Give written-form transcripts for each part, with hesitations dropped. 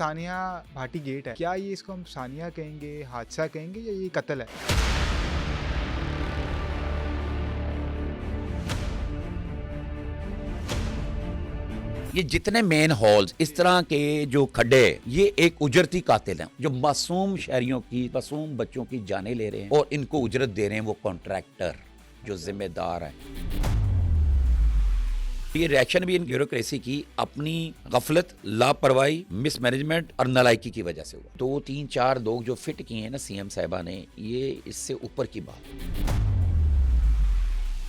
Sania Bhati gate है, क्या ये इसको हम सानिया कहेंगे, हादसा कहेंगे या ये कत्ल है? ये जितने मेन हॉल्स इस तरह के जो खड्डे, ये एक उजरती कातिल हैं जो मासूम शहरियों की, मासूम बच्चों की जानें ले रहे हैं और इनको उजरत दे रहे हैं वो कॉन्ट्रैक्टर जो जिम्मेदार है। ये रिएक्शन भी इन ब्यूरोक्रेसी की अपनी गफलत, लापरवाही, मिसमैनेजमेंट और नालायकी की वजह से हुआ। 2 3 4 लोग जो फिट किए हैं ना सीएम साहिबा ने, ये इससे ऊपर की बात।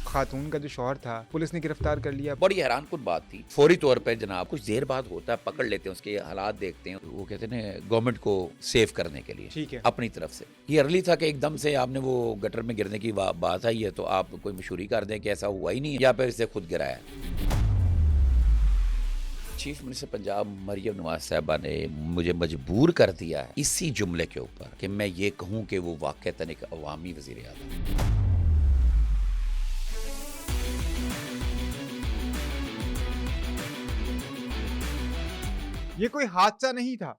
खातून का जो शौहर था पुलिस ने गिरफ्तार कर लिया। बड़ी हैरान कुन बात थी। फौरी तौर पर जनाब कुछ देर बाद होता है, पकड़ लेते हैं, उसके हालात देखते हैं, वो कहते हैं गवर्नमेंट को सेव करने के लिए, ठीक है, अपनी तरफ से। ये अर्ली था कि एकदम से आपने वो गटर में गिरने की बात आई है तो आप कोई मशहूरी कर दें कि ऐसा हुआ ही नहीं है, या फिर इसे खुद गिराया। चीफ मिनिस्टर पंजाब मरियम नवाज साहबा ने मुझे मजबूर कर दिया है इसी जुमले के ऊपर कि मैं ये कहूं कि वो वाकईतन एक अवामी वजीर आज़म। ये कोई हादसा नहीं था,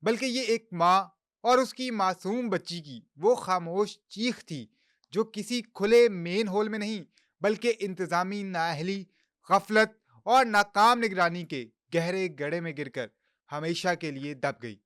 बल्कि ये एक माँ और उसकी मासूम बच्ची की वो खामोश चीख थी जो किसी खुले मेन होल में नहीं, बल्कि इंतजामी नाअहली, गफलत और नाकाम निगरानी के गहरे गड्ढे में गिरकर हमेशा के लिए दब गई।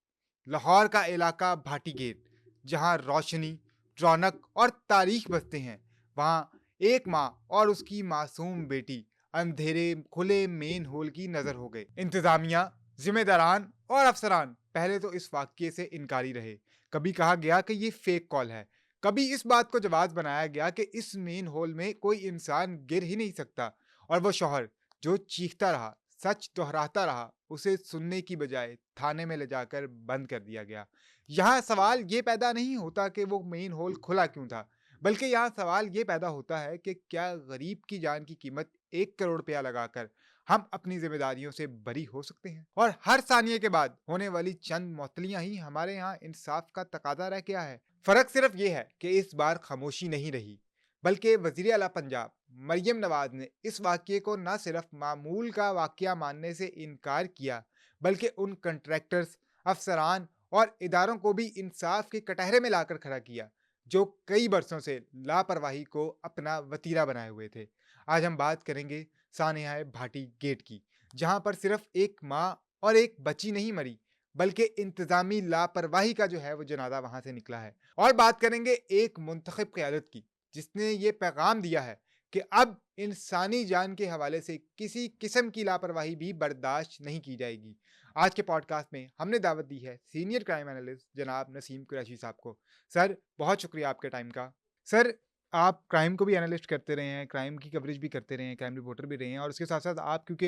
लाहौर का इलाका भाटी गेट, जहाँ रोशनी, रौनक और तारीख बसते हैं, वहाँ एक माँ और उसकी मासूम बेटी अंधेरे खुले मेन होल की नजर हो गए। इंतजामिया, जिम्मेदारान और अफसरान पहले तो इस वाक्य से इनकारी रहे। कभी कहा गया कि ये फेक कॉल है, कभी इस बात को जवाब बनाया गया कि इस मेन होल में कोई इंसान गिर ही नहीं सकता। और वो शौहर जो चीखता रहा, सच दोहराता रहा, उसे सुनने की बजाय थाने में ले जाकर बंद कर दिया गया। यहाँ सवाल ये पैदा नहीं होता कि वो मेन होल खुला क्यों था, बल्कि यहाँ सवाल ये पैदा होता है कि क्या गरीब की जान की कीमत 1 करोड़ रुपया लगाकर हम अपनी जिम्मेदारियों से बरी हो सकते हैं? और हर सानिये के बाद होने वाली चंद मौतलियां ही हमारे यहाँ इंसाफ का तकाजा रह गया है। फर्क सिर्फ ये है कि इस बार खामोशी नहीं रही, बल्कि वजीर आला पंजाब मरियम नवाज ने इस वाक्य को न सिर्फ मामूल का वाकया मानने से इनकार किया, बल्कि उन कंट्रैक्टर्स, अफसरान और इदारों को भी इंसाफ के कटहरे में लाकर खड़ा किया जो कई बरसों से लापरवाही को अपना वतीरा बनाए हुए थे। आज हम बात करेंगे सानिया भाटी गेट की, जहां पर सिर्फ एक माँ और एक बच्ची नहीं मरी, बल्कि इंतजामी लापरवाही का जो है वो जनाजा वहां से निकला है। और बात करेंगे एक मुंतखब क़यादत की, जिसने ये पैगाम दिया है कि अब इंसानी जान के हवाले से किसी किस्म की लापरवाही भी बर्दाश्त नहीं की जाएगी। आज के पॉडकास्ट में हमने दावत दी है सीनियर क्राइम एनालिस्ट जनाब नसीम कुरैशी साहब को। सर, बहुत शुक्रिया आपके टाइम का। सर, आप क्राइम को भी एनालिस्ट करते रहे हैं, क्राइम की कवरेज भी करते रहे हैं, क्राइम रिपोर्टर भी रहे हैं, और उसके साथ साथ आप क्योंकि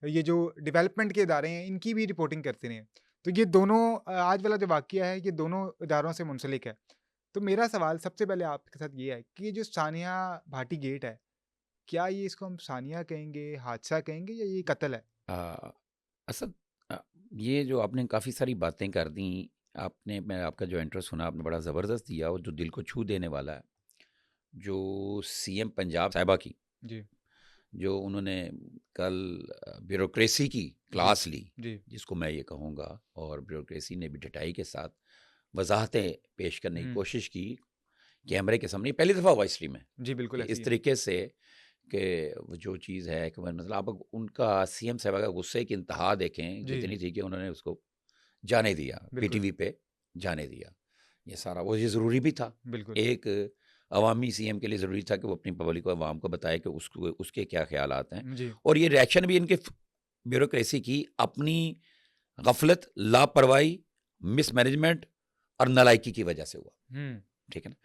ये जो डेवलपमेंट के इदारे हैं इनकी भी रिपोर्टिंग करते रहे हैं, तो ये दोनों आज वाला जो वाकया है ये दोनों इदारों से मुंसलिक है। तो मेरा सवाल सबसे पहले आपके साथ ये है कि ये जो सानिया भाटी गेट है, क्या ये इसको हम सानिया कहेंगे, हादसा कहेंगे या ये कत्ल है? असद, अ, ये जो आपने काफ़ी सारी बातें कर दी, आपने, मैं आपका जो इंटरेस्ट सुना आपने बड़ा ज़बरदस्त दिया और जो दिल को छू देने वाला है, जो सीएम पंजाब साहिबा की, जी, जो उन्होंने कल ब्यूरोक्रेसी की क्लास ली, जी, जिसको मैं ये कहूँगा, और ब्यूरोक्रेसी ने भी डटाई के साथ वजाहतें पेश करने की कोशिश की कैमरे के सामने। पहली दफ़ा हुआ हिस्ट्री में जी, बिल्कुल कि ऐसी इस है। तरीके से कि वो जो चीज़ है कि मतलब आप उनका सीएम साहब का गुस्से की इंतहा देखें जी, कितनी जी, थी कि उन्होंने उसको जाने दिया, बिल्कुल, पीटीवी पे जाने दिया। ये सारा वो ये ज़रूरी भी था। बिल्कुल। एक अवामी सीएम के लिए ज़रूरी था कि वो अपनी पब्लिक को, अवाम को बताए कि उसको उसके क्या ख़्यालात हैं। जी, और ये रिएक्शन भी इनके ब्यूरोक्रेसी की अपनी गफलत, लापरवाही, मिसमैनेजमेंट और नालायकी की वजह से हुआ। हुँ, ठीक है ना?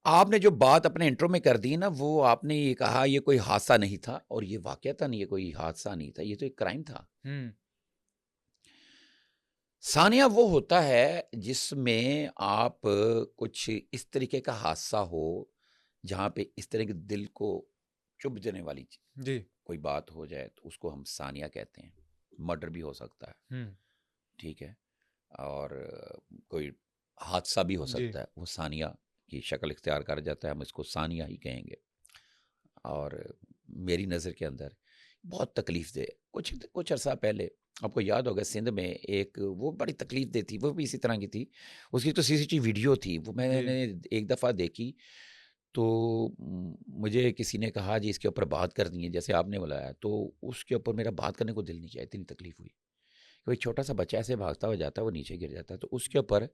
आपने जो बात अपने इंट्रो में कर दी ना, वो आपने ये कहा ये कोई हादसा नहीं था, और ये वाक़यातन ये कोई हादसा नहीं था, ये तो एक क्राइम था। हुँ, सानिया वो होता है जिसमें आप कुछ इस तरीके का हादसा हो, जहाँ पे इस तरह के दिल को चुभ देने वाली जी, कोई बात हो जाए तो उसको हम सानिया कहते हैं। मर्डर भी हो सकता है, हुँ, ठीक है? और कोई हादसा भी हो जी, सकता है, वो सानिया की शक्ल इख्तियार कर जाता है, हम इसको सानिया ही कहेंगे। और मेरी नज़र के अंदर बहुत तकलीफ दे। कुछ कुछ अरसा पहले आपको याद होगा सिंध में एक वो बड़ी तकलीफ दे थी, वो भी इसी तरह की थी। उसकी तो सीसीटीवी वीडियो थी, वो जी। मैंने एक दफ़ा देखी। तो मुझे किसी ने कहा जी इसके ऊपर बात करनी है, जैसे आपने बुलाया, तो उसके ऊपर मेरा बात करने को दिल नहीं किया, इतनी तकलीफ हुई। कोई छोटा सा बच्चा ऐसे भागता हुआ जाता है, वो नीचे गिर जाता है, तो उसके ऊपर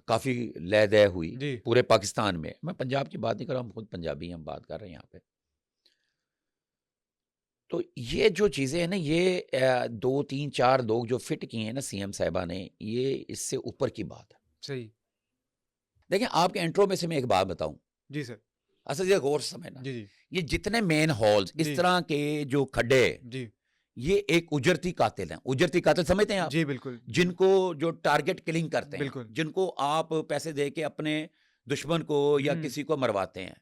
काफ़ी लय दय हुई जी। पूरे पाकिस्तान में। मैं पंजाब की बात नहीं कर रहा, हम खुद पंजाबी हैं, हम बात कर रहे हैं यहाँ पे। तो ये जो चीज़ें हैं ना, ये 2 3 4 लोग जो फिट किए हैं ना सीएम साहिबा ने, ये इससे ऊपर की बात है। सही। देखिए आपके इंट्रो में से मैं एक बात बताऊं, जी सर। असल ये गौर से समझना। जी, जी। ये जितने मेन हॉल्स इस जी, तरह के जो खड्डे, जी। ये एक उजरती कातिल हैं। उजरती कातिल समझते हैं आप? जी, बिल्कुल। जी, जिनको जो टारगेट किलिंग करते हैं, बिल्कुल। जिनको आप पैसे दे के अपने दुश्मन को या हुँ। किसी को मरवाते हैं।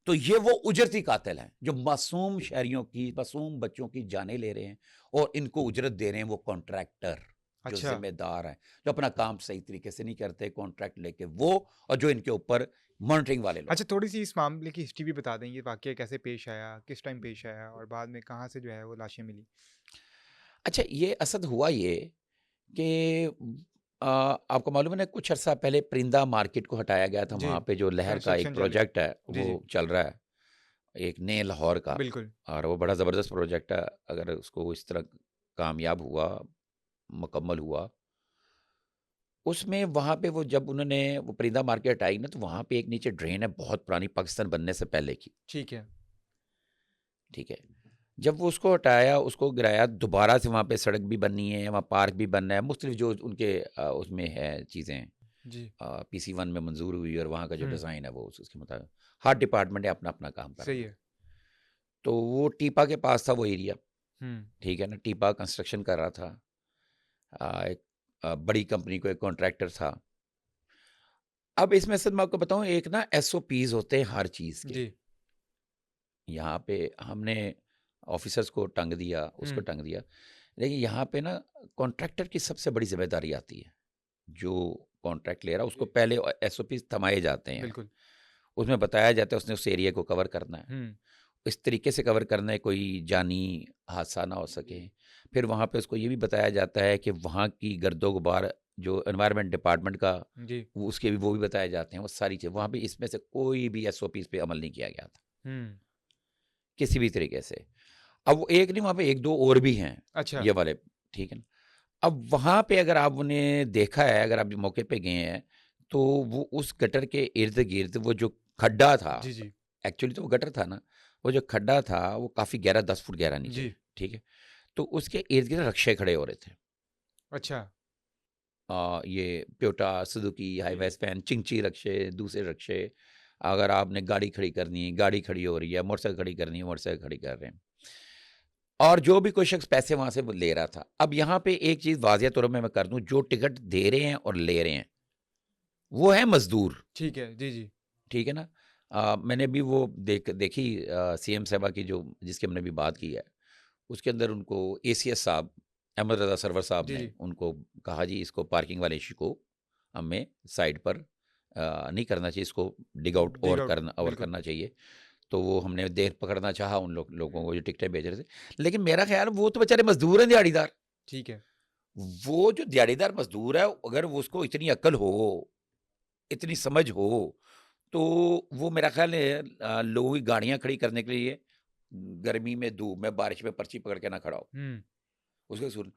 तो ये वो उजरती कातिल हैं जो मासूम शहरियों की, मासूम बच्चों की जानें ले रहे हैं और इनको उजरत दे रहे हैं वो कॉन्ट्रैक्टर, जो अच्छा। जिम्मेदार हैं, जो अपना काम सही तरीके से नहीं करते, कॉन्ट्रैक्ट लेके वो, और जो इनके ऊपर मॉनिटरिंग वाले लोग। अच्छा, थोड़ी-सी इस मामले की हिस्ट्री भी बता दें, ये वाक़या कैसे पेश आया, किस टाइम पेश आया और बाद में कहाँ से जो है वो लाशें मिली? अच्छा, ये असद हुआ ये कि आपको मालूम है ना, कुछ अर्सा पहले परिंदा मार्केट को हटाया गया था, जी, वहाँ पे जो लहर का एक कंस्ट्रक्शन चल रही प्रोजेक्ट है जी, वो जी, चल रहा है, एक नए लाहौर का। बिल्कुल। और वो बड़ा ज़बरदस्त प्रोजेक्ट है, अगर उसको इस तरह कामयाब हुआ, मुकम्मल हुआ, उसमें वहाँ पे वो जब उन्होंने वो परिंदा मार्केट आई ना, तो वहाँ पे एक नीचे ड्रेन है बहुत पुरानी, पाकिस्तान बनने से पहले की, ठीक है। ठीक है। जब वो उसको हटाया, उसको गिराया, दोबारा से वहाँ पे सड़क भी बननी है, वहाँ पार्क भी बनना है, मुख्तलिफ जो उनके उसमें है चीज़ें, जी। पीसी 1 में मंजूर हुई और वहाँ का जो हुँ, डिज़ाइन है वो उसके मुताबिक हर डिपार्टमेंट ने अपना अपना काम कर सही रहा है। है। तो वो टीपा के पास था वो एरिया, हुँ, ठीक है ना, टीपा कंस्ट्रक्शन कर रहा था। एक बड़ी कंपनी को एक कॉन्ट्रैक्टर था। अब इसमें सर मैं आपको बताऊं, एक ना एसओपीज होते हैं हर चीज़ के। जी। यहाँ पे हमने ऑफिसर्स को टंग दिया, उसको हुँ, टंग दिया, लेकिन यहाँ पे ना कॉन्ट्रैक्टर की सबसे बड़ी जिम्मेदारी आती है। जो कॉन्ट्रैक्ट ले रहा है उसको जी, पहले एसओपीज थमाए जाते हैं, बिल्कुल। उसमें बताया जाता है उसने उस एरिया को कवर करना है, हुँ, इस तरीके से कवर करना है कोई जानी हादसा ना हो सके। फिर वहाँ पे उसको ये भी बताया जाता है कि वहाँ की गर्दो गुबार जो एनवायरनमेंट डिपार्टमेंट का, जी। वो उसके भी वो भी बताए जाते हैं, वो सारी चीज़ वहाँ पे, इसमें से कोई भी एसओपीज पे अमल नहीं किया गया था हुँ, किसी भी तरीके से। अब वो एक नहीं, वहाँ पे एक दो और भी हैं अच्छा। ये वाले, ठीक है ना। अब वहाँ पे अगर आपने देखा है, अगर आप मौके पे गए हैं, तो वो उस गटर के इर्द गिर्द वो जो खड्डा था, जी, जी, एक्चुअली तो वो गटर था ना, वो जो खड्डा था वो काफ़ी गहरा, 10 फुट गहरा नीचे, जी, ठीक है। तो उसके इर्द गिर्द रक्षे खड़े हो रहे थे। अच्छा। ये टोयोटा सुजुकी हाई जी, वेस्ट फैन चिंची रक्षे, दूसरे रक्षे, अगर आपने गाड़ी खड़ी करनी है, गाड़ी खड़ी हो रही है, मोटरसाइकिल खड़ी करनी है, मोटरसाइकिल खड़ी कर रहे हैं। और जो भी कोई शख्स पैसे वहाँ से वो ले रहा था। अब यहाँ पे एक चीज़ वाज़िह तौर पे मैं कर दूँ, जो टिकट दे रहे हैं और ले रहे हैं, वो है मज़दूर, ठीक है। जी, जी, ठीक है ना? मैंने भी वो देखी सीएम साहिबा की जो जिसकी हमने अभी बात की है, उसके अंदर उनको एसीएस साहब, अहमद रज़ा सरवर साहब जी, ने जी, उनको कहा जी इसको पार्किंग वाले इश्यू को हमें साइड पर नहीं करना चाहिए, इसको डिग आउट डिग और आउट, करना और बिल्कुल। करना चाहिए। तो वो हमने देर पकड़ना चाहा उन लोगों को जो टिकटें बेच रहे थे। लेकिन मेरा ख़्याल वो तो बेचारे मज़दूर हैं दिहाड़ीदार। ठीक है। वो जो दिहाड़ीदार मज़दूर है, अगर वो उसको इतनी अक्ल हो, इतनी समझ हो, तो वो मेरा ख़्याल है लोगों की गाड़ियाँ खड़ी करने के लिए गर्मी में, धूप में, बारिश में पर्ची पकड़ के ना खड़ा हो। हुँ, उसको सुन,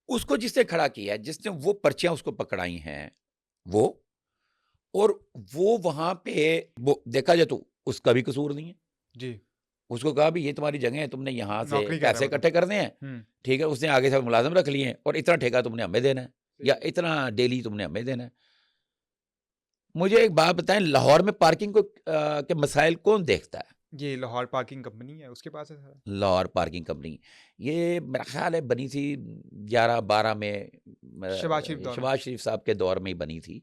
उसको जिसने खड़ा किया है, जिसने वो पर्चियाँ उसको पकड़ाई हैं, वो, और वो वहाँ पे वो देखा जाए तो उसका भी कसूर नहीं है। जी, उसको कहा भी ये तुम्हारी जगह है, तुमने यहाँ से नौकरी कर रहा पैसे है वो तो। इकट्ठे करने हैं, हुँ, ठीक है? उसने आगे से मुलाज़िम रख लिए हैं और इतना ठेका तुमने हमें देना है सही या है। इतना डेली तुमने हमें देना है। मुझे एक बात बताएँ, लाहौर में पार्किंग को के मसाइल कौन देखता है? ये लाहौर पार्किंग कंपनी है, उसके पास है सारा? लाहौर पार्किंग कंपनी, ये मेरा ख़्याल है बनी थी 11-12 में, शहबाज शरीफ दौर में। शहबाज शरीफ साहब के दौर में ही बनी थी।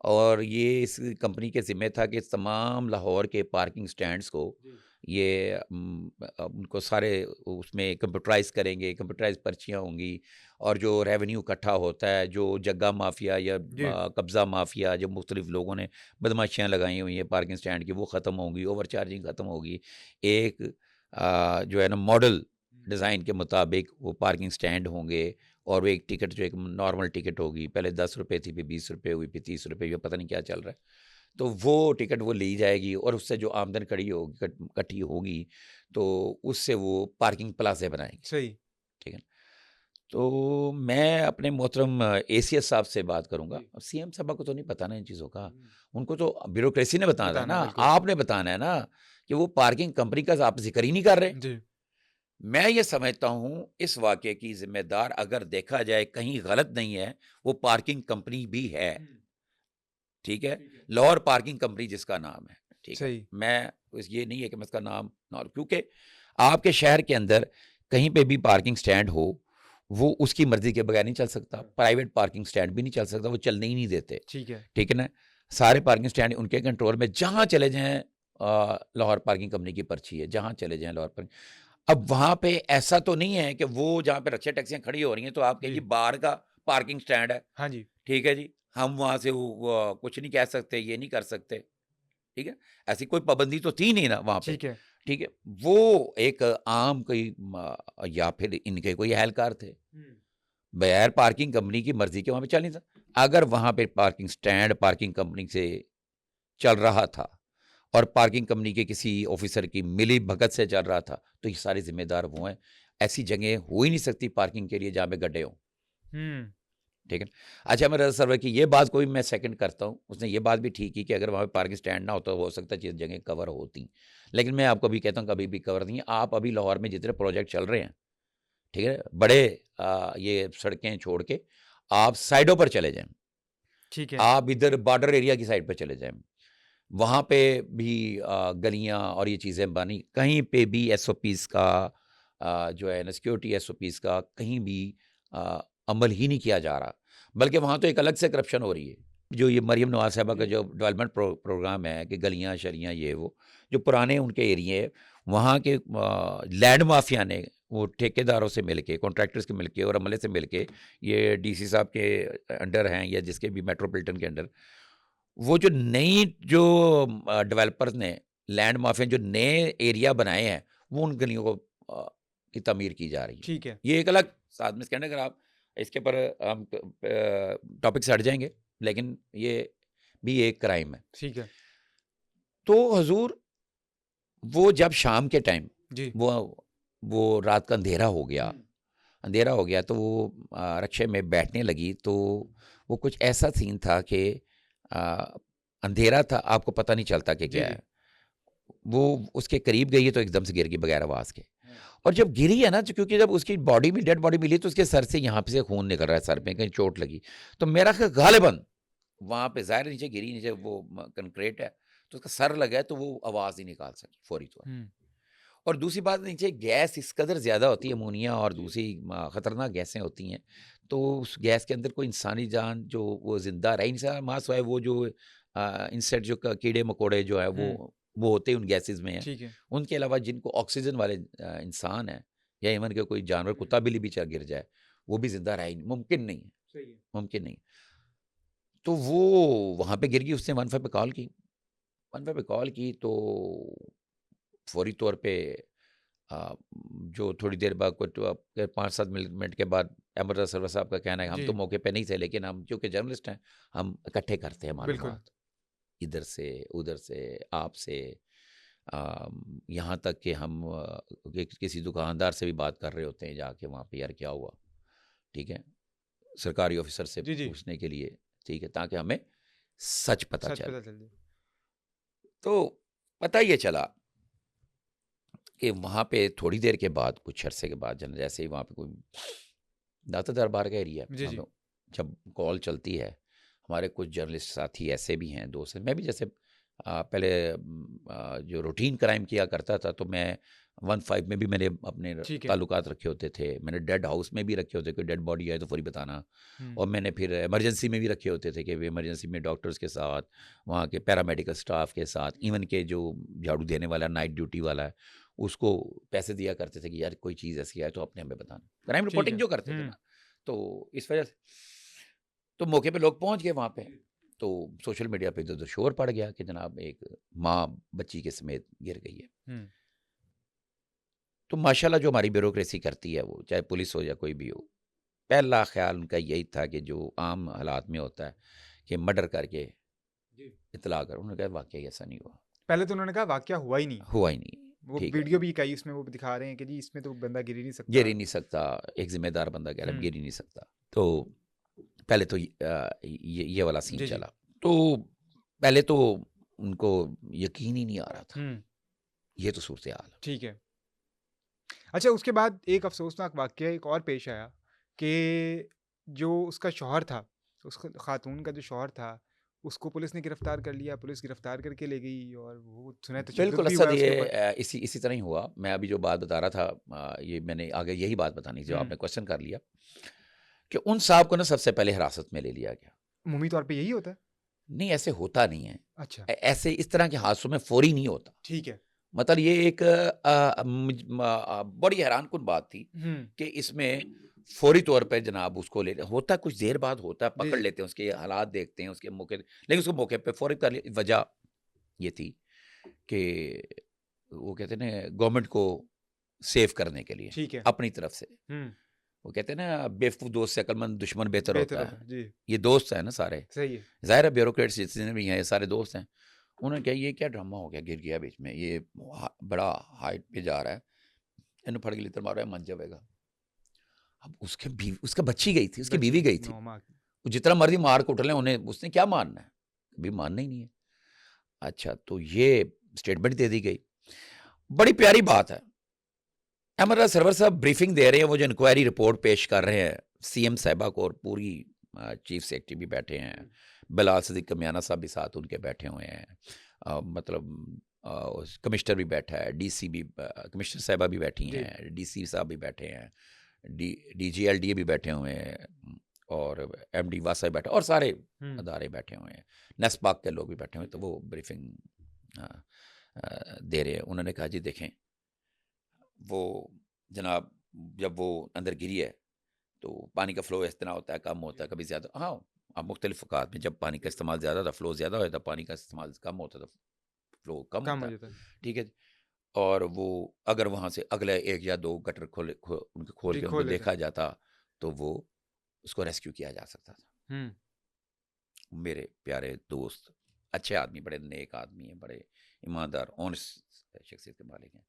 और ये इस कंपनी के ज़िम्मे था कि तमाम लाहौर के पार्किंग स्टैंड्स को जी, ये उनको सारे उसमें कंप्यूटराइज़ करेंगे, कंप्यूटराइज़ पर्चियाँ होंगी, और जो रेवेन्यू इकट्ठा होता है, जो जग्गा माफिया या जी, कब्ज़ा माफिया, जो मुख्तलिफ लोगों ने बदमाशियाँ लगाई हुई हैं पार्किंग स्टैंड की, वो ख़त्म होंगी, ओवर चार्जिंग ख़त्म होगी। एक जो है ना मॉडल डिज़ाइन के मुताबिक वो पार्किंग स्टैंड होंगे और वो एक टिकट जो एक नॉर्मल टिकट होगी, पहले 10 रुपए थी, फिर 20 रुपए हुई, फिर 30 रुपए, ये पता नहीं क्या चल रहा है। तो वो टिकट वो ली जाएगी और उससे जो आमदन खड़ी होगी, इकट्ठी होगी, तो उससे वो पार्किंग प्लाज़े बनाएंगे। सही। ठीक है ना? तो मैं अपने मोहतरम एसीएस साहब से बात करूंगा। जी। अब सीएम साहब को तो नहीं पता ना इन चीज़ों का, उनको तो ब्यूरोक्रेसी ने बताना है बताना ना, बिल्कुल। आपने बताना है ना कि वो पार्किंग कंपनी का आप जिक्र ही नहीं कर रहे। जी। मैं ये समझता हूँ इस वाक़ये की ज़िम्मेदार अगर देखा जाए कहीं गलत नहीं है, वो पार्किंग कंपनी भी है, ठीक है? लाहौर पार्किंग कंपनी जिसका नाम है, ठीक है? सही। मैं ये नहीं है कि मैं इसका नाम ना, क्योंकि आपके शहर के अंदर कहीं पे भी पार्किंग स्टैंड हो, वो उसकी मर्ज़ी के बगैर नहीं चल सकता। प्राइवेट पार्किंग स्टैंड भी नहीं चल सकता, वो चलने ही नहीं देते, ठीक है। ठीक है ना? सारे पार्किंग स्टैंड उनके कंट्रोल में, जहाँ चले जाएँ लाहौर पार्किंग कंपनी की पर्ची है, जहाँ चले जाएँ लाहौर पार्किंग। अब वहाँ पे ऐसा तो नहीं है कि वो जहाँ पे रक्षा टैक्सियाँ खड़ी हो रही हैं, तो आप कहिए जी। जी बाहर का पार्किंग स्टैंड है, हाँ जी। ठीक है जी, हम वहाँ से वो कुछ नहीं कह सकते, ये नहीं कर सकते, ठीक है? ऐसी कोई पाबंदी तो थी नहीं ना वहाँ पे, ठीक है। ठीक है? वो एक आम कोई या फिर इनके कोई एहलकार थे, बगैर पार्किंग कंपनी की मर्ज़ी के वहाँ पे चल नहीं था। अगर वहाँ पे पार्किंग स्टैंड पार्किंग कंपनी से चल रहा था और पार्किंग कंपनी के किसी ऑफिसर की मिली-भगत से चल रहा था, तो ये सारे ज़िम्मेदार वो हैं। ऐसी जगह हो ही नहीं सकती पार्किंग के लिए जहाँ पे गड्ढे हों, हुँ। ठीक है? अच्छा, मैं रज़ा सरवर की ये बात को भी मैं सेकंड करता हूँ। उसने ये बात भी ठीक की कि अगर वहाँ पे पार्किंग स्टैंड ना होता, हो सकता है ये जगह कवर होती। लेकिन मैं आपको अभी कहता हूँ कभी भी कवर नहीं है। आप अभी लाहौर में जितने प्रोजेक्ट चल रहे हैं, ठीक है? बड़े ये सड़कें छोड़ के आप साइडों पर चले जाएँ। ठीक है। आप इधर बॉर्डर एरिया की साइड पे चले जाएँ। वहाँ पे भी गलियाँ और ये चीज़ें बनी, कहीं पे भी एसओपीज़ का जो है ना सिक्योरिटी एसओपीज़ का कहीं भी अ, अमल ही नहीं किया जा रहा। बल्कि वहाँ तो एक अलग से करप्शन हो रही है। जो ये मरियम नवाज़ साहिबा का जो डेवलपमेंट प्रोग्राम है कि गलियाँ-शलियाँ ये वो, जो पुराने उनके एरिये हैं, वहाँ के लैंड माफिया ने वो ठेकेदारों से मिलके, कॉन्ट्रैक्टर्स के मिलके और अमले से मिलके, ये डीसी साहब के अंडर हैं या जिसके भी मेट्रोपॉलिटन के अंडर, वो जो नई जो डेवलपर्स ने, लैंड माफिया जो नए एरिया बनाए हैं, वो उन गलियों को की तमीर की जा रही है। ठीक है। ये एक अलग साथ में स्कैंडल, अगर आप इसके ऊपर हम टॉपिक से हट जाएंगे, लेकिन ये भी एक क्राइम है। ठीक है। तो हजूर, वो जब शाम के टाइम जी। वो रात का अंधेरा हो गया, अंधेरा हो गया तो वो रिक्शे में बैठने लगी, तो वो कुछ ऐसा सीन था कि आ, अंधेरा था, आपको पता नहीं चलता कि जी, क्या जी। है। वो उसके करीब गई है तो एकदम से गिर गई बगैर आवाज़ के। और जब गिरी है ना, तो क्योंकि जब उसकी बॉडी में डेड बॉडी मिली तो उसके सर से यहाँ पे से खून निकल रहा है, सर पे कहीं चोट लगी। तो मेरा ख्याल गालिबन वहाँ पे ज़ाहिर है नीचे गिरी, नीचे वो कंक्रीट है, तो उसका सर लगा है तो वो आवाज़ नहीं निकाल सकी फौरी तौर पे। हुँ। और दूसरी बात, नीचे गैस इस कदर ज़्यादा होती है, अमोनिया और दूसरी ख़तरनाक गैसें होती हैं, तो उस गैस के अंदर कोई इंसानी जान जो वो ज़िंदा रह ही नहीं सकता, माँ सिवाय वो जो इंसेक्ट जो कीड़े मकोड़े जो है हुँ। वो होते ही उन गैसेस में हैं। ठीक है। उनके अलावा जिनको ऑक्सीजन वाले इंसान हैं, या इवन के कोई जानवर कुत्ता बिल्ली भी चल गिर जाए, वो भी ज़िंदा रह ही नहीं, मुमकिन नहीं है, सही है। मुमकिन नहीं। तो वो वहाँ पे गिर गई, उसने 15 पे कॉल की, 15 पे कॉल की तो फौरी तौर पे जो थोड़ी देर बाद कुछ 5-7 मिनट के बाद अमृता सरवर साहब का कहना है, हम जी। तो मौके पे नहीं थे, लेकिन हम क्योंकि जर्नलिस्ट हैं, हम इकट्ठे करते हैं बिल्कुल। मालूमात, इधर से, उधर से, आपसे, यहाँ तक कि हम किसी दुकानदार से भी बात कर रहे होते हैं जाके वहाँ पे, यार क्या हुआ, ठीक है, सरकारी ऑफिसर से जी, जी। पूछने के लिए, ठीक है, ताकि हमें सच पता सच चले। पता चल जाए। तो पता ये चला कि वहाँ पे थोड़ी देर के बाद, कुछ अरसे के बाद, जैसे ही वहाँ पे कोई दाता दरबार का एरिया है, जी, वहाँ जी। पे जब कॉल चलती है, हमारे कुछ जर्नलिस्ट साथी ऐसे भी हैं, दोस्त हैं, मैं भी जैसे पहले जो रूटीन क्राइम किया करता था, तो मैं 15 में भी मैंने अपने ठीक है। ताल्लुकात रखे होते थे, मैंने डेड हाउस में भी रखे होते, कोई डेड बॉडी आए तो फौरी बताना, हुँ। और मैंने फिर इमरजेंसी में भी रखे होते थे कि इमरजेंसी में डॉक्टर्स के साथ, वहाँ के पैरामेडिकल स्टाफ के साथ, इवन के जो झाड़ू देने वाला नाइट ड्यूटी वाला है, उसको पैसे दिया करते थे कि यार कोई चीज़ ऐसी आए तो अपने हमें बताना, क्राइम ठीक रिपोर्टिंग है। जो करते थे हुँ। ना, तो इस वजह से तो मौके पे लोग पहुंच गए वहाँ पे, तो सोशल मीडिया पे तो शोर पड़ गया कि जनाब एक माँ बच्ची के समेत गिर गई है। हुँ। तो माशाल्लाह जो हमारी ब्यूरोक्रेसी करती है, वो चाहे पुलिस हो या कोई भी हो, पहला ख्याल उनका यही था कि जो आम हालात में होता है कि मर्डर करके जी। इतला कर। उन्होंने कहा वाकई ऐसा नहीं हुआ, पहले तो उन्होंने कहा वाकया हुआ ही नहीं। हुआ ही नहीं। वो ठीक है, वीडियो भी कई उसमें वो दिखा रहे हैं कि जी इसमें तो बंदा गिर ही नहीं सकता। गिर ही नहीं सकता, एक जिम्मेदार बंदा कह रहा है हम्म। गिर ही नहीं सकता। तो पहले तो ये वाला सीन जी जी। चला। तो पहले तो उनको यकीन ही नहीं आ रहा था, ये तो सूरत हाल। ठीक है। अच्छा, उसके बाद एक अफसोसनाक वाकया एक और पेश आया कि जो उसका शौहर था, उस खातून का जो शौहर था, उसको पुलिस ने गिरफ्तार कर लिया। पुलिस गिरफ्तार करके ले गई और वो सुना तशद्दुद बिल्कुल भी हुआ असद, है ये उसके ऊपर। इसी तरह ही हुआ। मैं अभी जो बात बता रहा था, ये मैंने आगे यही बात बतानी जो हम्म। आपने क्वेश्चन कर लिया, कि उन साहब को ना सबसे पहले हिरासत में ले लिया गया। मुमी तौर पे यही होता है। नहीं, ऐसे होता नहीं है। अच्छा। ऐसे इस तरह के हादसों में फौरी नहीं होता। ठीक है। मतलब ये एक बड़ी हैरानकुन बात थी कि इसमें फौरी तौर पे जनाब उसको ले होता, कुछ देर बाद होता है, जी पकड़ जी। लेते हैं, उसके हालात देखते हैं, उसके मौके, लेकिन उसको मौके पे फौरी कर लिया। वजह ये थी कि वो कहते हैं ना, गवर्नमेंट को सेव करने के लिए ठीक है। अपनी तरफ से, हम्म। वो कहते हैं ना, बेवकूफ़ दोस्त से अक्लमंद दुश्मन बेहतर बेहतर होता होता है। है जी। ये दोस्त है ना सारे, सही है। ज़ाहिर है ब्यूरोक्रेट्स जितने भी हैं ये सारे दोस्त हैं। उन्होंने कहा ये क्या ड्रामा हो गया, गिर गया बीच में, ये बड़ा हाइट पे जा रहा है, इन फड़ के लितर मार रहा है, मन जाएगा। अब उसका बच्ची गई थी, उसकी बीवी गई थी, नौमा। वो जितना मर्जी मार को उठ लें, उन्हें उसने क्या मानना है, कभी मानना ही नहीं है। अच्छा, तो ये स्टेटमेंट दे दी गई। बड़ी प्यारी बात है। हमारा सरवर साहब ब्रीफिंग दे रहे हैं, वो जो इंक्वायरी रिपोर्ट पेश कर रहे हैं सीएम साहिबा को, और पूरी चीफ सेक्रेटरी भी बैठे हैं, बिलाल सदीक कमियाना साहब भी साथ उनके बैठे हुए हैं, मतलब कमिश्नर भी बैठा है, डीसी भी, कमिश्नर साहिबा भी बैठी जी। हैं, डीसी साहब भी बैठे हैं, डीजीएलडीए भी बैठे हुए हैं, और एमडी वासा भी बैठे, और सारे अदारे बैठे हुए हैं, नेस्पाक के लोग भी बैठे हुए हैं। तो वो ब्रीफिंग दे रहे हैं। उन्होंने कहा जी देखें, वो जनाब जब वो अंदर गिरी है तो पानी का फ्लो इस तरह होता है, कम होता है, कभी ज़्यादा। हाँ, अब मुख्तलिफ अवकात में जब पानी का इस्तेमाल ज़्यादा था, फ्लो ज़्यादा होता, पानी का इस्तेमाल कम होता था, फ्लो कम कम होता हो है। जाता है। ठीक है जी। और वो अगर वहाँ से अगले एक या दो गटर उनके खोल जी, के उनको खोल लेते हैं। देखा जाता तो वो उसको रेस्क्यू किया जा सकता था। मेरे प्यारे दोस्त, अच्छे आदमी, बड़े नेक आदमी हैं, बड़े ईमानदार ऑनेस्ट शख्सियत के मालिक हैं।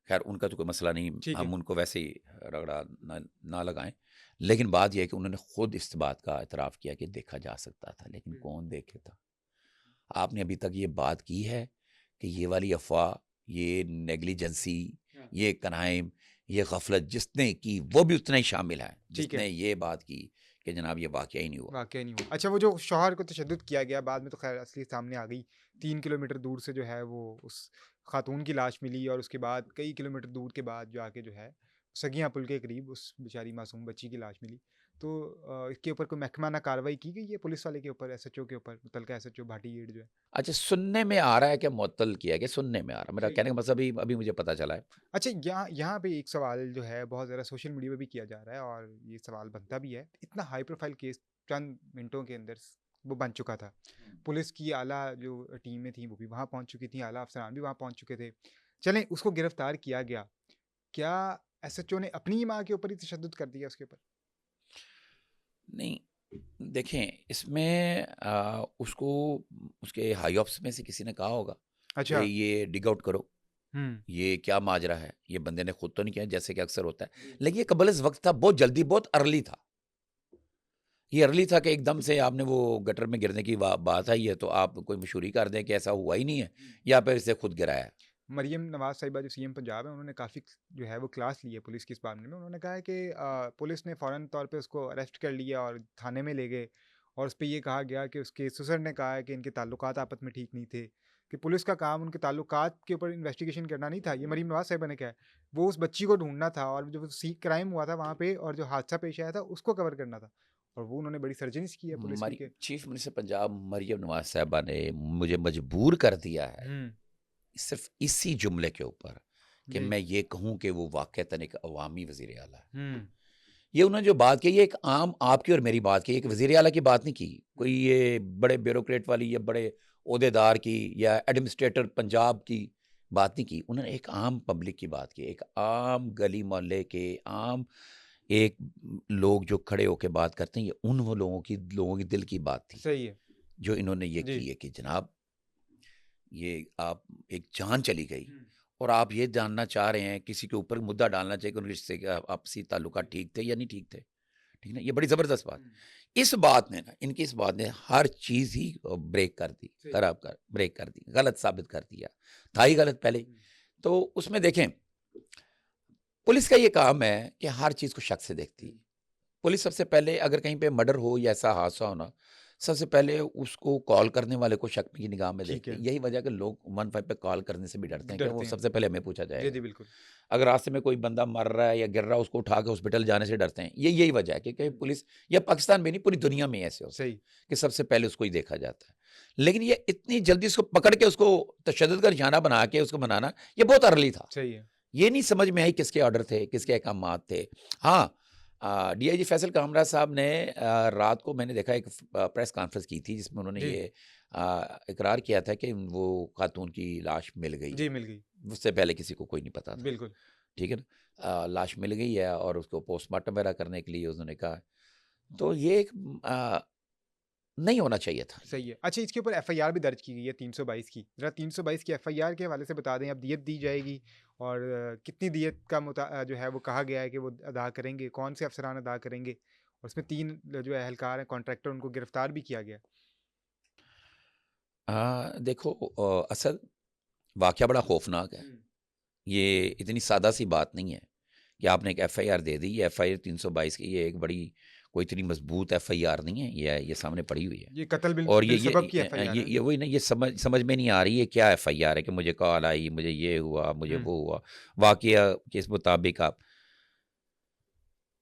खैर उनका तो कोई मसला नहीं, ठीक है। हम उनको वैसे ही रगड़ा ना लगाएं। लेकिन बात यह है कि उन्होंने खुद इस बात का एतराफ़ किया कि देखा जा सकता था, लेकिन कौन देखे था। आपने अभी तक ये बात की है कि ये वाली अफवाह, ये नेग्लिजेंसी, ये क्राइम, ये गफलत जिसने की वो भी उतना ही शामिल है ठीक है। जिसने ये बात की कि जनाब ये वाकया ही नहीं हुआ। वाकया नहीं हुआ। अच्छा, वो जो शौहर को तशद्दुद किया गया, बाद में तो खैर असली सामने आ गई। 3 किलोमीटर दूर से जो है वो उस खातून की लाश मिली, और उसके बाद कई किलोमीटर दूर के बाद जो आके जो है सगियां पुल के करीब उस बेचारी मासूम बच्ची की लाश मिली। तो इसके ऊपर कोई महकमाना कार्रवाई की गई है पुलिस वाले के ऊपर, एसएचओ के ऊपर, मुतलका एसएचओ भाटी गेट जो है? अच्छा, सुनने में आ रहा है कि मुअत्तल किया गया, सुनने में आ रहा है, मेरा ठीक कहने है। का मतलब अभी अभी मुझे पता चला है। अच्छा, यहाँ यहाँ पे एक सवाल जो है बहुत ज़्यादा सोशल मीडिया पे भी किया जा रहा है, और ये सवाल बनता भी है। इतना हाई प्रोफाइल केस चंद मिनटों के अंदर वो बन चुका था। पुलिस की आला जो टीमें थी वो भी वहाँ पहुँच चुकी थी, आला अफसरान भी वहाँ पहुँच चुके थे। चलें, उसको गिरफ्तार किया गया। क्या एसएचओ ने अपनी ही माँ के ऊपर ही तशद्दुद कर दिया उसके ऊपर? नहीं, देखें इसमें उसको उसके हाई ऑप्स में से किसी ने कहा होगा कि अच्छा। ये डिग आउट करो, हुँ। ये क्या माजरा है। ये बंदे ने खुद तो नहीं किया जैसे कि अक्सर होता है, लेकिन ये कबल इस वक्त था, बहुत जल्दी, बहुत अर्ली था। ये अर्ली था कि एकदम से आपने वो गटर में गिरने की बात आई है तो आप कोई मशहूरी कर दें कि ऐसा हुआ ही नहीं है, या फिर इसे खुद गिराया है। मरियम नवाज़ साहिबा जो सीएम पंजाब है, उन्होंने काफ़ी जो है वो क्लास ली है पुलिस की इस मामले में। उन्होंने कहा है कि पुलिस ने फ़ौरन तौर पे उसको अरेस्ट कर लिया और थाने में ले गए, और उस पे ये कहा गया कि उसके ससुर ने कहा है कि इनके ताल्लुकात आपस में ठीक नहीं थे, कि पुलिस का काम उनके ताल्लुकात के ऊपर इन्वेस्टिगेशन करना नहीं था। ये मरियम नवाज़ साहिबा ने कहा है। वो उस बच्ची को ढूँढना था, और जो क्राइम हुआ था वहाँ पे और जो हादसा पेश आया था उसको कवर करना था, और वो उन्होंने बड़ी सर्जरीज़ की है पुलिस की के। चीफ मिनिस्टर पंजाब मरियम नवाज साहबा ने मुझे मजबूर कर दिया है सिर्फ इसी जुमले के ऊपर कि जी। मैं ये कहूं कि वो वाकईतन एक अवामी वजीर आला है। हुँ। ये उन्होंने जो बात की, ये एक आम आपकी और मेरी बात की, एक वजीर आला की बात नहीं की, कोई ये बड़े ब्यूरोक्रेट वाली या बड़े ओहदेदार की या एडमिनिस्ट्रेटर पंजाब की बात नहीं की, उन्होंने एक आम पब्लिक की बात की, एक आम गली मोहल्ले के आम एक लोग जो खड़े होके बात करते हैं, ये उन वो लोगों की दिल की बात थी सही है। जो इन्होंने ये जी। की है कि जनाब ये आप एक जान चली गई हम्म, और आप ये जानना चाह रहे हैं, किसी के ऊपर मुद्दा डालना चाहिए कि उनके रिश्ते के आपसी ताल्लुकात ठीक थे या नहीं ठीक थे, ठीक ना, ये बड़ी जबरदस्त बात। हम्म, इस बात ने ना, इनकी इस बात ने हर चीज ही ब्रेक कर दी, सही। खराब कर ब्रेक कर दी, गलत साबित कर दिया, था ही गलत पहले ही। हम्म, तो उसमें देखें, पुलिस का ये काम है कि हर चीज को शक से देखती है। पुलिस सबसे पहले अगर कहीं पे मर्डर हो या ऐसा हादसा हो ना, सबसे पहले उसको कॉल करने वाले को शक की निगाह में ठीक देखते है। हैं। यही वजह कि लोग 15 पे कॉल करने से भी डरते हैं कि वो डरते हैं। सबसे पहले हमें पूछा जी जाएगा। जी बिल्कुल। अगर रास्ते में कोई बंदा मर रहा है या गिर रहा है, उसको उठा के हॉस्पिटल जाने से डरते हैं। यही वजह है कि पुलिस, या पाकिस्तान में नहीं, पूरी दुनिया में ऐसे होता है सही। कि सबसे पहले उसको ही देखा जाता है। लेकिन ये इतनी जल्दी उसको पकड़ के उसको तशद्दुद का निशाना बना के उसको बनाना, ये बहुत अर्ली था। सही है। ये नहीं समझ में आई किसके ऑर्डर थे, किसके अहकामात थे। हाँ, डीआईजी फैसल कामरा साहब ने रात को मैंने देखा एक प्रेस कॉन्फ्रेंस की थी जिसमें उन्होंने जी ये इकरार किया था कि वो खातून की लाश मिल गई जी है। मिल गई। उससे पहले किसी को कोई नहीं पता था, बिल्कुल। ठीक है ना। लाश मिल गई है और उसको पोस्टमार्टम वगैरह करने के लिए उन्होंने कहा। तो ये एक नहीं होना चाहिए था। सही है। अच्छा, इसके ऊपर एफआईआर भी दर्ज की गई है 322 की। जरा 322 की एफआईआर के हवाले से बता दें, अब दियत दी जाएगी और कितनी दियत का जो है वो कहा गया है कि वो अदा करेंगे, कौन से अफसरान अदा करेंगे, और उसमें 3 जो एहलकार हैं कॉन्ट्रैक्टर, उनको गिरफ्तार भी किया गया। देखो, असद वाकया बड़ा खौफनाक है। ये इतनी सादा सी बात नहीं है कि आपने एक एफआईआर दे दी। ये एफआईआर 322 की, ये एक बड़ी कोई इतनी मजबूत एफआईआर नहीं है। ये सामने पड़ी हुई है। ये कत्ल बिल और बिल सबब की एफआईआर है। ये वही ना, ये समझ में नहीं आ रही है क्या एफआईआर है कि मुझे कॉल आई, मुझे ये हुआ, मुझे हम्म, वो हुआ। वाकया के इस मुताबिक आप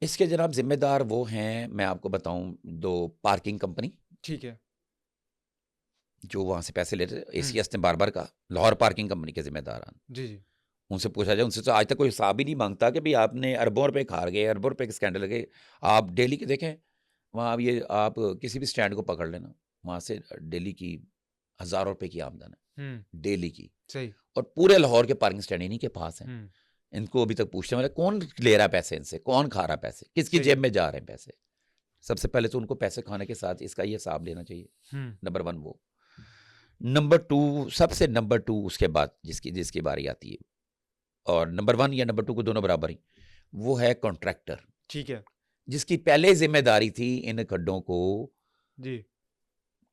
इसके जनाब जिम्मेदार वो हैं, मैं आपको बताऊं, 2 पार्किंग कंपनी ठीक है। जो वहां से पैसे लेते, हम्म, एसीएस ने बार का लाहौर पार्किंग कंपनी के जिम्मेदार हैं। जी जी। उनसे पूछा जाए, उनसे तो आज तक कोई हिसाब ही नहीं मांगता कि भाई आपने अरबों रुपए खा गए, अरबों रुपए के स्कैंडल गए। आप डेली के देखें, वहाँ अब ये आप किसी भी स्टैंड को पकड़ लेना, वहाँ से डेली की हज़ारों रुपए की आमदन है, डेली की। सही। और पूरे लाहौर के पार्किंग स्टैंड इन्हीं के पास हैं। हम्म, इनको अभी तक पूछने वाले कौन ले रहा है पैसे इनसे, कौन खा रहा है पैसे, किसकी सही जेब है। में जा रहे हैं पैसे। सबसे पहले तो उनको पैसे खाने के साथ इसका ये हिसाब लेना चाहिए। हम्म, नंबर 1 वो। नंबर 2, सबसे नंबर 2 उसके बाद जिसकी जिसकी बारी आती है, और नंबर 1 या नंबर 2 को दोनों बराबर ही, वो है कॉन्ट्रैक्टर, ठीक है। जिसकी पहले जिम्मेदारी थी इन खड्डों को जी।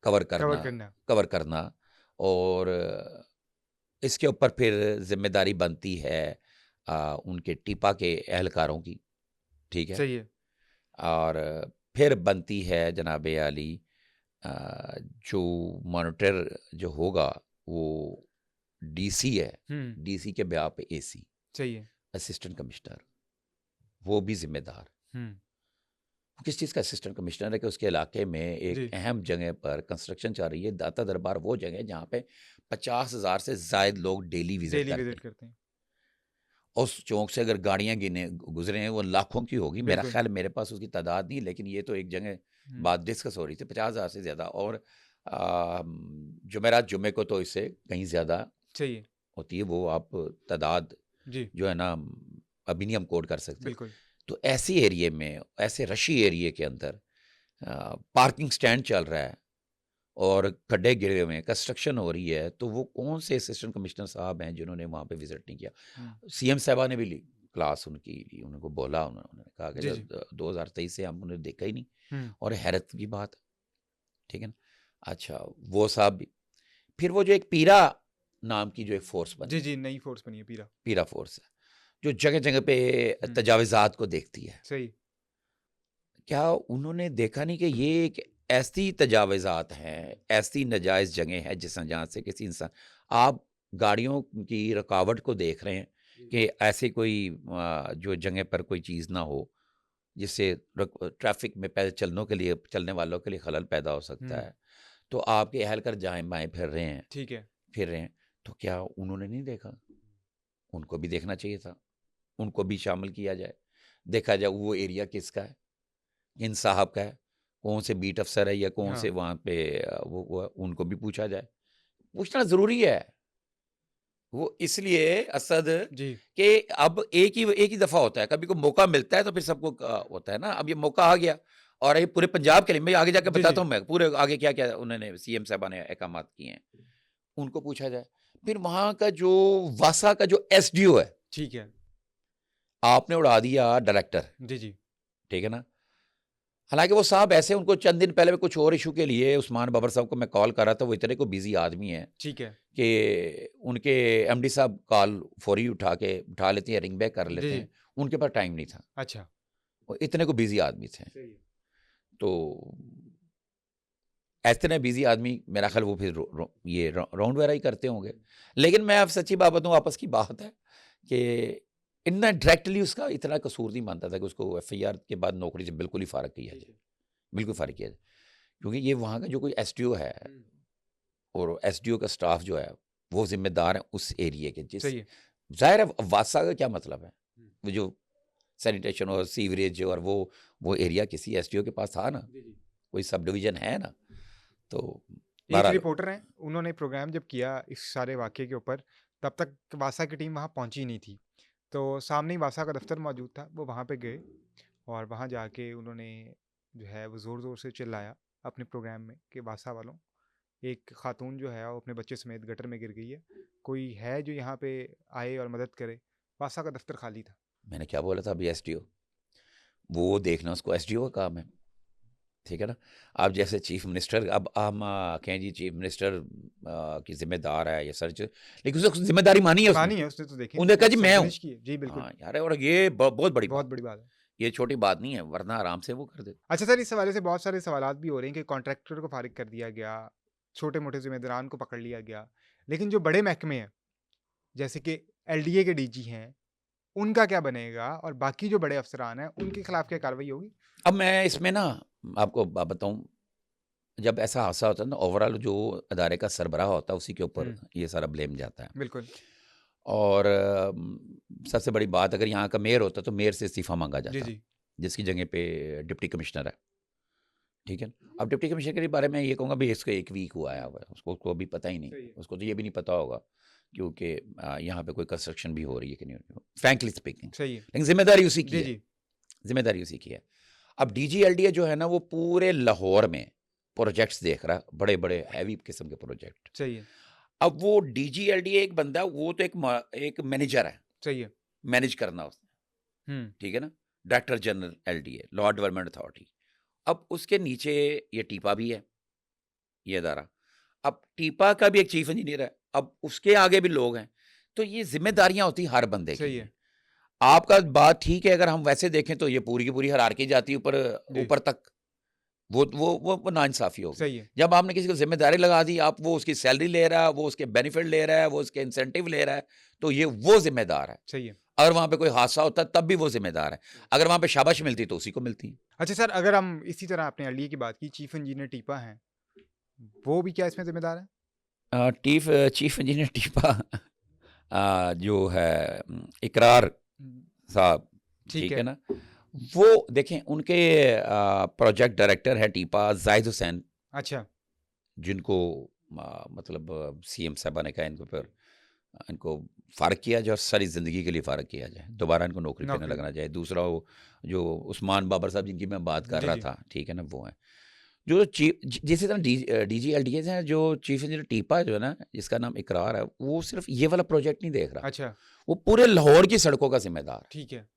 कवर कवर करना, करना। कवर करना। और इसके ऊपर फिर जिम्मेदारी बनती है उनके टीपा के एहलकारों की, ठीक है। सही है। और फिर बनती है जनाब आली अ, जो मॉनिटर जो होगा वो डीसी है, हम्म, डीसी के ब्याह पे एसी, सही है। असिस्टेंट कमिश्नर, वो भी जिम्मेदार। हम्म, वो किस चीज़ का असिस्टेंट कमिश्नर है कि उसके इलाके में एक जी। अहम जगह पर कंस्ट्रक्शन चल रही है। दाता दरबार वो जगह है जहाँ पे 50,000 से जायद लोग डेली विजिट डेली करते विजिट हैं। करते हैं। उस चौक से अगर गाड़ियां गिने गुजरे हैं वो लाखों की होगी। मेरा बिल्कुल। ख्याल, मेरे पास उसकी तादाद नहीं, लेकिन ये तो एक जगह हम्म, बात डिस्कस हो रही थी 50,000 से ज़्यादा। और जुमेरात जुमे को तो इससे कहीं ज़्यादा सही है। होती है। वो आप तादाद जी जो है ना, अभी नहीं हम कोड कर सकते। बिल्कुल। तो ऐसी एरिया में, ऐसे रशी एरिया के अंदर पार्किंग स्टैंड चल रहा है और खड्डे गिरे हुए हैं, कंस्ट्रक्शन हो रही है, तो वो कौन से असिस्टेंट कमिश्नर साहब हैं जिन्होंने वहाँ पे विजिट नहीं किया। हम्म, सीएम साहबा ने भी ली क्लास उनकी ली, उनको बोला, उन्होंने कहा कि जी जी। 2023 से हम उन्हें देखा ही नहीं। हम्म, और हैरत की बात है, ठीक है ना। अच्छा, वो साहब भी, फिर वो जो एक पीरा नाम की जो एक फोर्स बनी जी है, जी, नई फोर्स बनी है पीरा। पीरा फोर्स है, जो जगह जगह पे हम्म, तजावजात को देखती है। सही। क्या उन्होंने देखा नहीं कि ये एक ऐसी तजावजात हैं, ऐसी नाजायज़ जगह है जिस जहाँ से किसी इंसान, आप गाड़ियों की रुकावट को देख रहे हैं कि ऐसे कोई जो जगह पर कोई चीज़ ना हो जिससे ट्रैफिक में पैदल चलने के लिए, चलने वालों के लिए खलल पैदा हो सकता हम्म, है। तो आपके अहलकार जाएँ बाएँ ठीक है। फिर रहे हैं, तो क्या उन्होंने नहीं देखा? उनको भी देखना चाहिए था, उनको भी शामिल किया जाए। देखा जाए वो एरिया किसका है, किन साहब का है, कौन से बीट अफसर है या कौन हाँ। से वहाँ पे वो उनको भी पूछा जाए। पूछना ज़रूरी है। वो इसलिए असद जी कि अब एक ही दफा होता है, कभी को मौका मिलता है तो फिर सबको होता है ना। अब ये मौका आ गया और ये पूरे पंजाब के लिए मैं आगे जाके जी बताता जी हूँ, मैं पूरे आगे क्या क्या उन्होंने सीएम साहबा ने अहकामात किए हैं, उनको पूछा जाए। फिर वहां का जो वासा का जो एसडीओ है, ठीक है आपने उड़ा दिया डायरेक्टर, जी जी ठीक है ना। हालांकि वो साहब ऐसे, उनको चंद दिन पहले मैं कुछ और इशू के लिए उस्मान बाबर साहब को मैं कॉल कर रहा था, वो इतने को बिजी आदमी है ठीक है कि उनके एमडी साहब कॉल फौरी उठा लेते हैं, रिंग बैक कर जी लेते जी हैं, उनके पास टाइम नहीं था, अच्छा वो इतने को बिजी आदमी थे। सही है तो इतने बिजी आदमी मेरा ख्याल वो फिर ये राउंड वगैरह ही करते होंगे। लेकिन मैं अब सच्ची बात बताऊँ, आपस की बात है कि इतना डायरेक्टली उसका इतना कसूर नहीं मानता था कि उसको एफआईआर के बाद नौकरी से बिल्कुल ही फारग किया जाए, बिल्कुल फारग किया जाए। क्योंकि ये वहाँ का जो कोई एसडीओ है और एसडीओ का स्टाफ जो है वो जिम्मेदार है उस एरिया के, जिस सही है जाहिर है वासा का क्या मतलब है, हम्म। वो जो सैनिटेशन और सीवरेज और वो एरिया किसी एसडीओ के पास था ना, जी जी कोई सब डिवीजन है ना। तो एक बहरहाल रिपोर्टर हैं, उन्होंने प्रोग्राम जब किया इस सारे वाक़ये के ऊपर, तब तक वासा की टीम वहाँ पहुँची नहीं थी। तो सामने ही वासा का दफ़्तर मौजूद था, वो वहाँ पे गए और वहाँ जाके उन्होंने जो है वो ज़ोर-ज़ोर से चिल्लाया अपने प्रोग्राम में कि वासा वालों, एक खातून जो है वो अपने बच्चे समेत गटर में गिर गई है। कोई है जो यहाँ पे आए और मदद करे? वासा का दफ़्तर खाली था। मैंने क्या बोला था अभी, एसडीओ वो देखना उसको एसडीओ का काम है, ठीक है ना। आप जैसे चीफ मिनिस्टर, अब हम कहें जी चीफ मिनिस्टर की जिम्मेदार है ये सर्च, लेकिन उसने जिम्मेदारी मानी है उसने, मानी है उसने तो देखें, उन्होंने कहा बहुत जी मैं हूँ। सरज़निश की है। जी, बिल्कुल, हाँ यार, और ये बहुत बड़ी बहुत बात, बड़ी बात है। ये छोटी बात नहीं है, वरना आराम से वो कर देते। अच्छा सर, इस हवाले से बहुत सारे सवालात भी हो रहे हैं कि कॉन्ट्रैक्टर को फ़ारिग कर दिया गया, छोटे-मोटे ज़िम्मेदारान को पकड़ लिया गया। लेकिन जो बड़े महकमे हैं, जैसे कि एलडीए के डीजी हैं, उनका क्या बनेगा? और बाकी जो बड़े अफ़सरान हैं, उनके खिलाफ़ क्या कार्रवाई होगी? अब मैं इसमें ना आपको बात बताऊं, जब ऐसा हादसा होता है ना, ओवरऑल जो अदारे का सरबराह होता है उसी के ऊपर हुँ, ये सारा ब्लेम जाता है। बिल्कुल, और सबसे बड़ी बात, अगर यहाँ का मेयर होता तो मेयर से इस्तीफा मांगा जी, जाता, जी, जिसकी जगह पे डिप्टी कमिश्नर है, ठीक है। अब डिप्टी कमिश्नर के बारे में ये कहूँगा भाई, इसका 1 वीक हुआ है, उसको अभी पता ही नहीं, सही है, उसको तो ये भी नहीं पता होगा क्योंकि यहाँ पे कोई कंस्ट्रक्शन भी हो रही है कि नहीं हो रही, फ्रैंकली स्पीकिंग। सही है। लेकिन जिम्मेदारी उसी की जी, है, जी, जिम्मेदारी उसी की है। अब डीजीएलडीए जो है ना, वो पूरे लाहौर में प्रोजेक्ट्स देख रहा है, बड़े बड़े हैवी किस्म के प्रोजेक्ट। सही है, अब वो डीजीएलडीए एक बंदा, वो तो एक मैनेजर है, सही है। मैनेज करना उसने, हुँ, ठीक है ना। Director general LDA, law development authority. अब उसके नीचे ये टीपा भी है, ये अदारा। अब टीपा का भी एक चीफ इंजीनियर है, अब उसके आगे भी लोग हैं। तो ये जिम्मेदारियां होती हर बंदे की सही हैं। है। आपका बात ठीक है, अगर हम वैसे देखें तो ये पूरी की पूरी हायरार्की जाती है ऊपर, जी, ऊपर तक। वो नाइंसाफी होगी। सही है। जब आपने किसी को जिम्मेदारी लगा दी, आप वो उसकी सैलरी ले रहा है, वो उसके बेनिफिट ले रहा है, वो उसके इंसेंटिव ले रहा है, तो ये वो जिम्मेदार है। सही है। अगर वहां पे कोई हादसा होता है तब भी वो जिम्मेदार है, अगर वहां पे शाबाश मिलती तो उसी को मिलती है। अच्छा सर, अगर हम इसी तरह आपने एलडीए की बात की, चीफ इंजीनियर टीपा हैं, वो भी क्या इसमें ज़िम्मेदार हैं? चीफ इंजीनियर टीपा जो है इकरार हुँ, साहब, ठीक ठीक है है। ना। वो देखें, उनके प्रोजेक्ट डायरेक्टर है टीपा जाहिद हुसैन, अच्छा, जिनको मतलब सीएम साहबा ने कहा इनको पर इनको फारग किया जाए और सारी ज़िंदगी के लिए फारग किया जाए, दोबारा इनको नौकरी पे न नौकरी लगना चाहिए। दूसरा वो जो उस्मान बाबर साहब जिनकी मैं बात कर जी, रहा जी। था, ठीक है ना, वो हैं जो चीफ, जिस तरह डीजीएलडीए हैं, जो चीफ इंजीनियर टीपा जो है ना, जिसका नाम इकरार है, वो सिर्फ ये वाला प्रोजेक्ट नहीं देख रहा, अच्छा, वो पूरे लाहौर की सड़कों का जिम्मेदार है, ठीक है।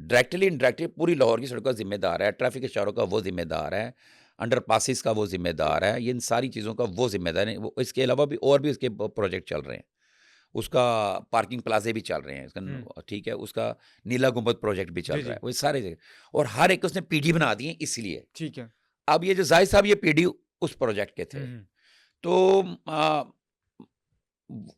डायरेक्टली इनडायरेक्टली पूरी लाहौर की सड़कों का जिम्मेदार है, ट्रैफिक इशारों का वो जिम्मेदार है, अंडर पासिस का वो जिम्मेदार है, इन सारी चीज़ों का वो जिम्मेदार है। इसके अलावा भी और भी उसके प्रोजेक्ट चल रहे हैं, उसका पार्किंग प्लाजे भी चल रहे हैं, हुँ, इसका ठीक है, उसका नीला गुंबद प्रोजेक्ट भी चल जी, रहा जी, है, वो सारे जगह, और हर एक उसने पीडी बना दिए इसलिए। ठीक है। अब ये जो जाहिद साहब ये पीडी उस प्रोजेक्ट के थे, हुँ, हुँ, तो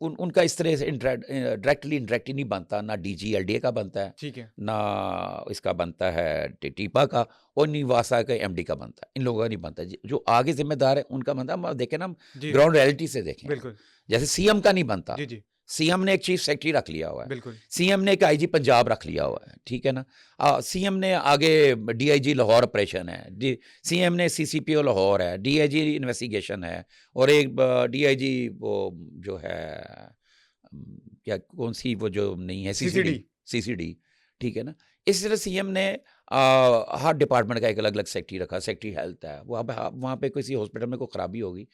उनका इस तरह से डायरेक्टली इंडायरेक्टली नहीं बनता, ना डीजीएलडीए का बनता है, ठीक है। ना इसका बनता है टीपा का, और निवासा का एमडी का बनता है, इन लोगों का नहीं बनता। जो आगे जिम्मेदार है उनका बनता है। हम देखें ना, हम जी, ग्राउंड रियलिटी से देखें, बिल्कुल। जैसे सीएम का नहीं बनता, जी, जी, सीएम ने एक चीफ सेक्रेटरी रख लिया हुआ है, बिल्कुल। सीएम ने एक आईजी पंजाब रख लिया हुआ है, ठीक है ना। सीएम ने आगे डीआईजी लाहौर ऑपरेशन है, सीएम ने सीसीपीओ लाहौर है, डीआईजी इन्वेस्टिगेशन है, और एक डीआईजी वो जो है क्या कौन सी वो जो नहीं है CCD। सीसीडी, ठीक है ना। इस तरह सीएम ने हर डिपार्टमेंट का एक अलग अलग सेक्रेटरी रखा। सेक्रेटरी हेल्थ है, वो अब वहाँ पे किसी हॉस्पिटल में कोई खराबी होगी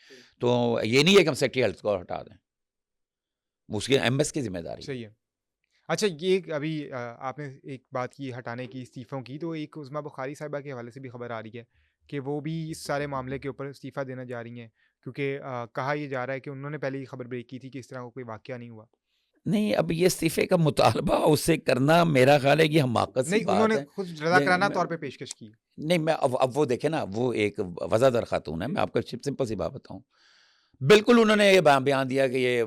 तो ये नहीं है कि हम सेक्रेटरी हेल्थ को हटा दें, उसकी एमएस की जिम्मेदारी है। सही है। अच्छा, ये एक अभी आपने एक बात की हटाने की, इस्तीफ़ों की, तो एक उज़मा बुखारी साहिबा के हवाले से भी खबर आ रही है कि वो भी इस सारे मामले के ऊपर इस्तीफ़ा देना जा रही हैं, क्योंकि कहा ये जा रहा है कि उन्होंने पहले ये खबर ब्रेक की थी कि इस तरह का कोई वाक़या नहीं हुआ। नहीं, अब ये इस्तीफे का मुतालबा उससे करना मेरा ख्याल है कि हमाकत सी नहीं, बात उन्होंने है। खुद रज़ाकराना मैं- तौर पे पेशकश की। नहीं, मैं अब वो देखे ना, वो एक वज़ादर खातून है। मैं आपको सिंपल सी बात बताऊं, बिल्कुल उन्होंने ये बयान दिया कि ये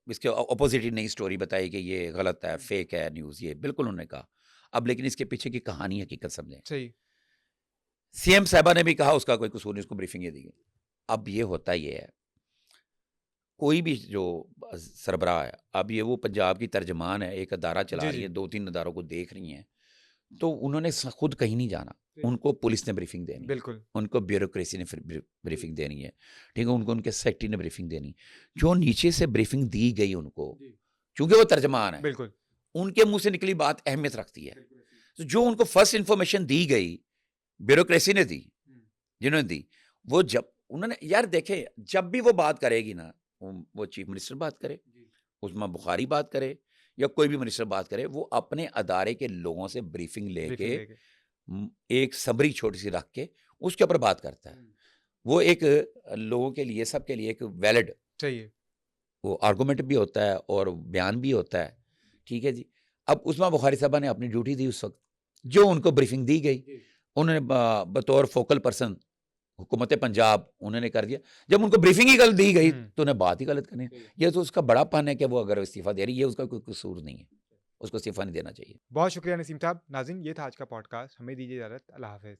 इसके अपोजिट ही नई स्टोरी बताई कि ये गलत है, फेक है न्यूज़, ये बिल्कुल उन्होंने कहा। अब लेकिन इसके पीछे की कहानी हकीकत समझें। सही। सीएम साहबा ने भी कहा उसका कोई कसूर नहीं, उसको ब्रीफिंग ये दी गई। अब ये होता ये है, कोई भी जो सरबराह है, अब ये वो पंजाब की तर्जमान है, एक अदारा चला जी, रही है, जी। 2-3 अदारों को देख रही हैं, तो उन्होंने खुद कहीं नहीं जाना। उनको पुलिस ने ब्रीफिंग देनी है, बिल्कुल। उनको ब्यूरोक्रेसी ने ब्रीफिंग देनी है, ठीक है, उनको उनके सेक्रेटरी ने ब्रीफिंग देनी। जो नीचे से ब्रीफिंग दी गई उनको, चूंकि वो तर्जमान है, बिल्कुल। उनके मुंह से निकली बात अहमियत रखती है। तो जो उनको फर्स्ट इंफॉर्मेशन दी गई, ब्यूरोक्रेसी ने दी, जिन्होंने दी, वो जब उन्होंने, यार देखे, जब भी वो बात करेगी ना, वो चीफ मिनिस्टर बात करे, उस्मा बुखारी बात करे, या कोई भी मिनिस्टर बात करे, वो अपने अदारे के लोगों से ब्रीफिंग ब्रीफिंग लेके लेके। एक समरी छोटी सी रख के उसके ऊपर बात करता है। वो एक लोगों के लिए, सबके लिए एक वैलिड चाहिए। वो आर्गूमेंट भी होता है और बयान भी होता है, ठीक है जी। अब उस्मा बुखारी साहबा ने अपनी ड्यूटी दी उस वक्त, जो उनको ब्रीफिंग दी गई, उन्होंने बतौर फोकल पर्सन हुकूमत पंजाब उन्होंने कर दिया। जब उनको ब्रीफिंग ही गलत दी गई तो उन्हें बात ही गलत करनी। ये तो उसका बड़ापन है कि वो अगर इस्तीफा दे रही है, उसका कोई कसूर नहीं है, उसको इस्तीफा नहीं देना चाहिए। बहुत शुक्रिया नसीम साहब। नाज़रीन, ये था आज का पॉडकास्ट। हमें दीजिए इजाज़त। अल्लाह हाफ़िज़।